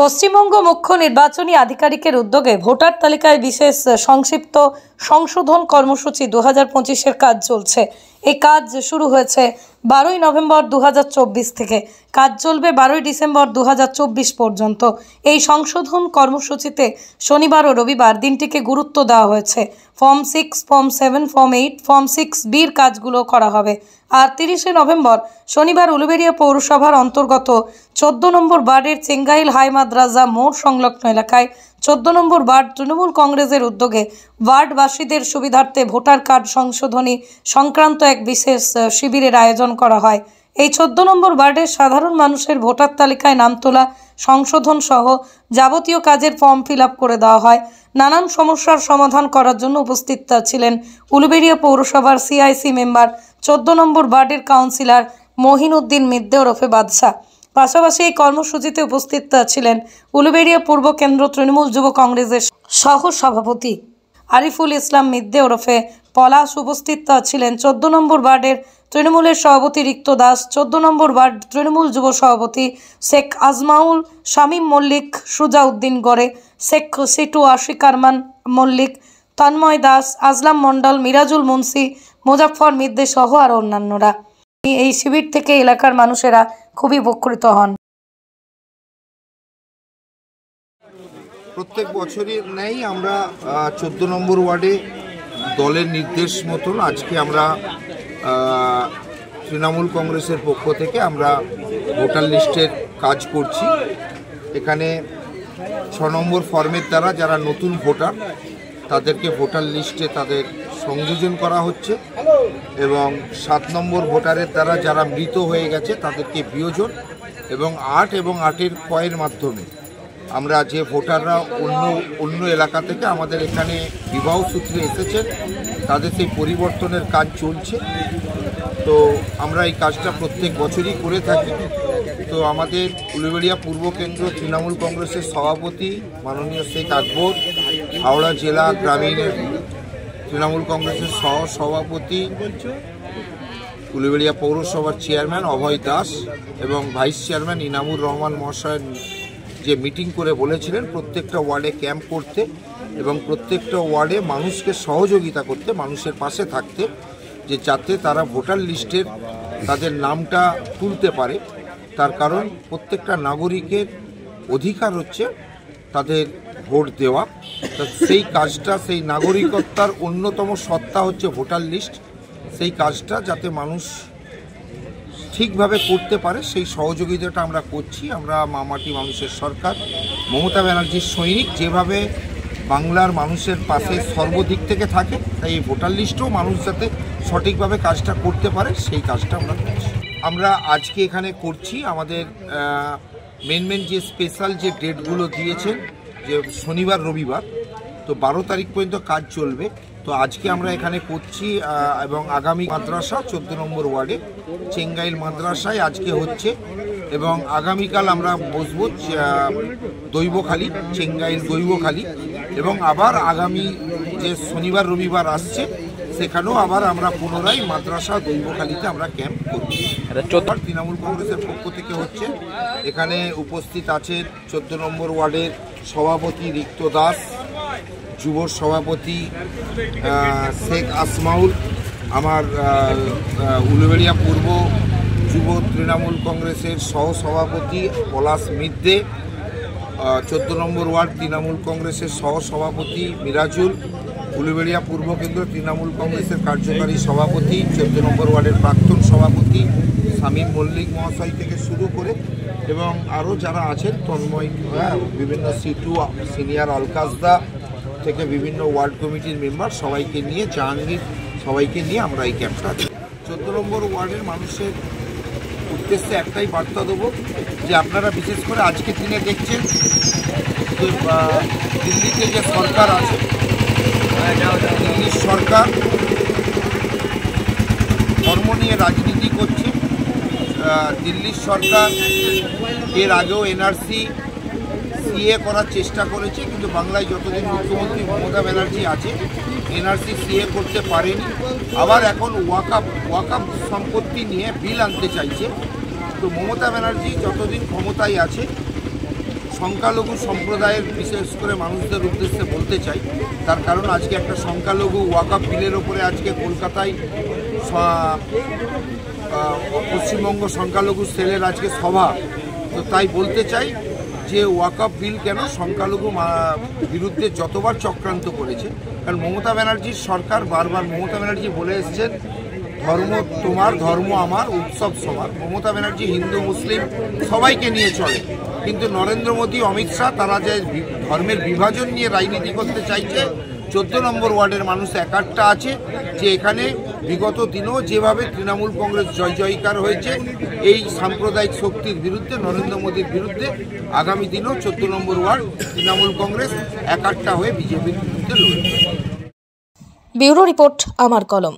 পশ্চিমবঙ্গ মুখ্য নির্বাচনী আধিকারিকের উদ্যোগে ভোটার তালিকায় বিশেষ সংক্ষিপ্ত সংশোধন কর্মসূচি 2025-এর কাজ চলছে। এই কাজ শুরু হয়েছে 12ই নভেম্বর 2024 থেকে। কাজ চলবে 12ই ডিসেম্বর 2024 পর্যন্ত। এই সংশোধন কর্মসূচিতে শনিবার ও রবিবার দিনটিকে গুরুত্ব দেওয়া হয়েছে। ফর্ম 6, ফর্ম 7, ফর্ম 8, ফর্ম 6বির কাজগুলো করা হবে। আর 30শে নভেম্বর শনিবার উলুবেড়িয়া পৌরসভার অন্তর্গত 14 নম্বর ওয়ার্ডের চেঙ্গাইল হাই মাদ্রাসা মোড় সংলগ্ন এলাকায় 14 নম্বর ওয়ার্ড তৃণমূল কংগ্রেসের উদ্যোগে ওয়ার্ডবাসীদের সুবিধার্থে ভোটার কার্ড সংশোধনী সংক্রান্ত এক বিশেষ শিবিরের আয়োজন করা হয়। এই 14 নম্বর ওয়ার্ডের সাধারণ মানুষের ভোটার তালিকায় নাম তোলা, সংশোধন সহ যাবতীয় কাজের ফর্ম ফিল আপ করে দেওয়া হয়। নানান সমস্যার সমাধান করার জন্য উপস্থিত ছিলেন উলুবেড়িয়া পৌরসভার সিআইসি মেম্বার 14 নম্বর ওয়ার্ডের কাউন্সিলর মহিনুদ্দিন মিদ্দে ওরফে বাদশাহ। পাশাপাশি এই কর্মসূচিতে উপস্থিত ছিলেন উলুবেড়িয়া পূর্ব কেন্দ্র তৃণমূল যুব কংগ্রেসের সহ সভাপতি আরিফুল ইসলাম মিদ্দে ওরফে পলাশ। উপস্থিত ছিলেন 14 নম্বর ওয়ার্ডের তৃণমূলের সভাপতি রিক্ত দাস, 14 নম্বর ওয়ার্ড তৃণমূল যুব সভাপতি শেখ আজমাউল, শামীম মল্লিক, সুজাউদ্দিন গড়ে, শেখ সিটু আশিক আরমান মল্লিক, তন্ময় দাস, আজলাম মণ্ডল, মিরাজুল মুন্সি, মুজাফফর মিদ্দে সহ আর অন্যান্যরা। এই শিবির থেকে এলাকার মানুষেরা খুবই উপকৃত হন। প্রত্যেক বছরই নেই আমরা 14 নম্বর ওয়ার্ডে দলের নির্দেশ মতন আজকে আমরা তৃণমূল কংগ্রেসের পক্ষ থেকে আমরা ভোটার লিস্টের কাজ করছি। এখানে 6 নম্বর ফর্মের দ্বারা যারা নতুন ভোটার তাদেরকে ভোটার লিস্টে তাদের সংযোজন করা হচ্ছে এবং 7 নম্বর ভোটারের দ্বারা যারা মৃত হয়ে গেছে তাদেরকে বিয়োজন এবং 8 এবং 8-এর ক্ষয়ের মাধ্যমে আমরা যে ভোটাররা অন্য এলাকা থেকে আমাদের এখানে বিবাহ সূত্রে এসেছেন তাদের সেই পরিবর্তনের কাজ চলছে। তো আমরা এই কাজটা প্রত্যেক বছরই করে থাকি। তো আমাদের উলুবেড়িয়া পূর্ব কেন্দ্র তৃণমূল কংগ্রেসের সভাপতি মাননীয় শেখ আকবর, হাওড়া জেলা গ্রামীণের তৃণমূল কংগ্রেসের সহ সভাপতি উলুবেড়িয়া পৌরসভার চেয়ারম্যান অভয় দাস এবং ভাইস চেয়ারম্যান ইনামুর রহমান মহাশয়ের যে মিটিং করে বলেছিলেন প্রত্যেকটা ওয়ার্ডে ক্যাম্প করতে এবং প্রত্যেকটা ওয়ার্ডে মানুষকে সহযোগিতা করতে, মানুষের পাশে থাকতে, যে যাতে তারা ভোটার লিস্টের তাদের নামটা তুলতে পারে। তার কারণ প্রত্যেকটা নাগরিকের অধিকার হচ্ছে তাদের ভোট দেওয়া। সেই কাজটা, সেই নাগরিকত্বার অন্যতম সত্তা হচ্ছে ভোটার লিস্ট। সেই কাজটা যাতে মানুষ ঠিকভাবে করতে পারে সেই সহযোগিতাটা আমরা করছি। আমরা মামাটি মানুষের সরকার, মমতা ব্যানার্জির সৈনিক, যেভাবে বাংলার মানুষের পাশে সর্বদিক থেকে থাকে, তাই এই ভোটার লিস্টও মানুষ যাতে সঠিকভাবে কাজটা করতে পারে সেই কাজটা আমরা করছি। আমরা আজকে এখানে করছি আমাদের মেন যে স্পেশাল যে ডেটগুলো দিয়েছেন, যে শনিবার রবিবার, তো 12 তারিখ পর্যন্ত কাজ চলবে। তো আজকে আমরা এখানে করছি এবং আগামী মাদ্রাসা 14 নম্বর ওয়ার্ডে চেঙ্গাইল মাদ্রাসায় আজকে হচ্ছে এবং আগামীকাল আমরা বসবো দৈবখালী, চেঙ্গাইল দৈবখালী, এবং আবার আগামী যে শনিবার রবিবার আসছে সেখানেও আবার আমরা পুনরায় মাদ্রাসা দৈবখালীতে আমরা ক্যাম্প করব। তৃণমূল কংগ্রেসের পক্ষ থেকে হচ্ছে। এখানে উপস্থিত আছেন 14 নম্বর ওয়ার্ডের সভাপতি রিক্ত দাস, যুব সভাপতি শেখ আসমাউল, আমার উলুবেড়িয়া পূর্ব যুব তৃণমূল কংগ্রেসের সহ সভাপতি পলাশ মিদ্দে, 14 নম্বর ওয়ার্ড তৃণমূল কংগ্রেসের সহ সভাপতি মিরাজুল, উলুবেড়িয়া পূর্ব কেন্দ্র তৃণমূল কংগ্রেসের কার্যকারী সভাপতি 14 নম্বর ওয়ার্ডের প্রাক্তন সভাপতি শামীম মল্লিক মহাশয় থেকে শুরু করে এবং আরও যারা আছেন তন্ময়, বিভিন্ন সিটু, সিনিয়র আলকাজদা থেকে বিভিন্ন ওয়ার্ড কমিটির মেম্বার, সবাইকে নিয়ে, জাহাঙ্গীর, সবাইকে নিয়ে আমরা এই ক্যাম্পটা দিই। 14 নম্বর ওয়ার্ডের মানুষের উদ্দেশ্যে একটাই বার্তা দেবো যে আপনারা বিশেষ করে আজকের দিনে দেখছেন যে দিল্লিতে যে সরকার আছে, দিল্লির সরকার ধর্ম নিয়ে রাজনীতি করছে। দিল্লির সরকার এর আগেও NRC CA করার চেষ্টা করেছে, কিন্তু বাংলায় যতদিন মুখ্যমন্ত্রী মমতা ব্যানার্জি আছে NRC CA করতে পারেনি। আবার এখন ওয়াকআপ সম্পত্তি নিয়ে বিল আনতে চাইছে। তো মমতা ব্যানার্জি যতদিন ক্ষমতায় আছে সংখ্যালঘু সম্প্রদায়ের বিশেষ করে মানুষদের উদ্দেশ্যে বলতে চাই। তার কারণ আজকে একটা সংখ্যালঘু ওয়াকফ বিলের ওপরে আজকে কলকাতায় পশ্চিমবঙ্গ সংখ্যালঘু সেলের আজকে সভা। তো তাই বলতে চাই যে ওয়াকফ বিল কেন সংখ্যালঘু বিরুদ্ধে যতবার চক্রান্ত করেছে, কারণ মমতা ব্যানার্জির সরকার বারবার মমতা ব্যানার্জি বলে এসছেন ধর্ম তোমার ধর্ম আমার উৎসব সবার। মমতা ব্যানার্জি হিন্দু মুসলিম সবাইকে নিয়ে চলে, কিন্তু নরেন্দ্র মোদী অমিত শাহ তারা যে ধর্মের বিভাজন নিয়ে রাজনীতি করতে চাইছে, 14 নম্বর ওয়ার্ডের মানুষ একাট্টা আছে যে এখানে বিগত দিনেও যেভাবে তৃণমূল কংগ্রেস জয় জয়কার হয়েছে এই সাম্প্রদায়িক শক্তির বিরুদ্ধে, নরেন্দ্র মোদীর বিরুদ্ধে, আগামী দিনেও 14 নম্বর ওয়ার্ড তৃণমূল কংগ্রেস একাট্টা হয়ে বিজেপির বিরুদ্ধে লড়বে। ব্যুরো রিপোর্ট, আমার কলম।